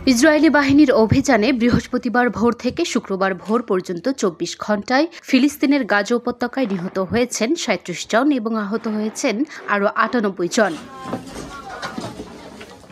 Israeli বাহিনীর অভিযানে বৃহস্পতিবার ভোর থেকে শুক্রবার ভোর পর্যন্ত ২৪ ঘণ্টায় ফিলিস্তিনের গাজা উপত্যকায় নিহত হয়েছেন ৩৭ জন এবং আহত হয়েছেন আরও ৯৮ জন।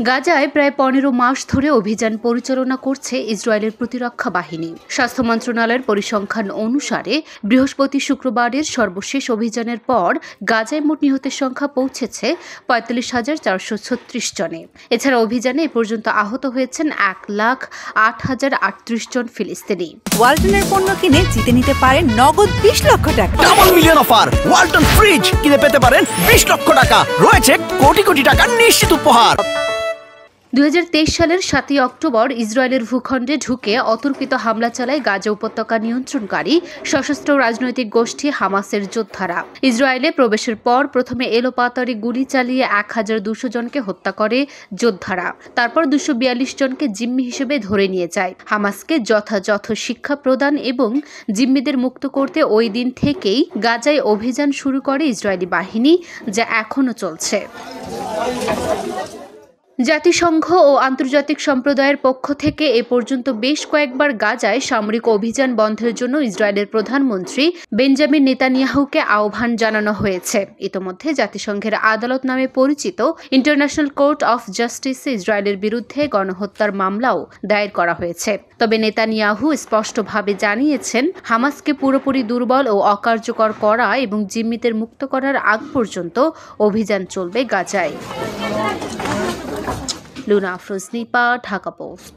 গাজায় প্রায় ১৫ মাস ধরে অভিযান পরিচালনা করছে ইসরায়েলের প্রতিরক্ষা বাহিনী। স্বাস্থ্য মন্ত্রণালয়ের পরিসংখ্যান অনুসারে বৃহস্পতি শুক্রবারের সর্বশেষ অভিযানের পর গাজায় মোট নিহতের সংখ্যা পৌঁছেছে ৪৫,৪৩৬ জনে। এছাড়া অভিযানে এ পর্যন্ত আহত হয়েছেন ১,০৮,০৩৮ জন ফিলিস্তিনি। ওয়ালটনের পণ্য কিনে জিতে নিতে পারেন নগদ ২০ লক্ষ টাকা। Double million offer! Walton fridge কিনে পেতে পারেন ২০ লক্ষ টাকা। রয়েছে কোটি কোটি টাকার নিশ্চিত উপহার। ২০২৩ সালের ৭ই অক্টোবর ইসরায়েলের ভূখণ্ডে ঢুকে অতর্কিত হামলা চালায় গাজা উপত্যকা নিয়ন্ত্রণকারী সশস্ত্র রাজনৈতিক গোষ্ঠী হামাসের যোদ্ধারা। ইসরায়েলে প্রবেশের পর প্রথমে এলোপাতাড়ি গুলি চালিয়ে ১,২০০ জনকে হত্যা করে যোদ্ধারা। তারপর ২৪২ জনকে জিম্মি হিসেবে ধরে নিয়ে যায়। হামাসকে যথাযথ শিক্ষা প্রদান এবং জিম্মিদের মুক্ত করতে ওই দিন থেকেই গাজায় অভিযান শুরু করে ইসরায়েলি বাহিনী, যা এখনও চলছে। জাতিসংঘ ও আন্তর্জাতিক সম্প্রদায়ের পক্ষ থেকে এ পর্যন্ত বেশ কয়েকবার গাজায় সামরিক অভিযান বন্ধের জন্য ইসরায়েলের প্রধানমন্ত্রী বেঞ্জামিন নেতানিয়াহুকে আহ্বান জানানো হয়েছে। ইতোমধ্যে জাতিসংঘের আদালত নামে পরিচিত ইন্টারন্যাশনাল কোর্ট অফ জাস্টিসে ইসরায়েলের বিরুদ্ধে গণহত্যার মামলাও দায়ের করা হয়েছে। তবে নেতানিয়াহু স্পষ্টভাবে জানিয়েছেন, হামাসকে পুরোপুরি দুর্বল ও অকার্যকর করা এবং জিম্মিদের মুক্ত করার আগ পর্যন্ত অভিযান চলবে গাজায়। লুনা আফরোজ নিপা, ঢাকা পোস্ট।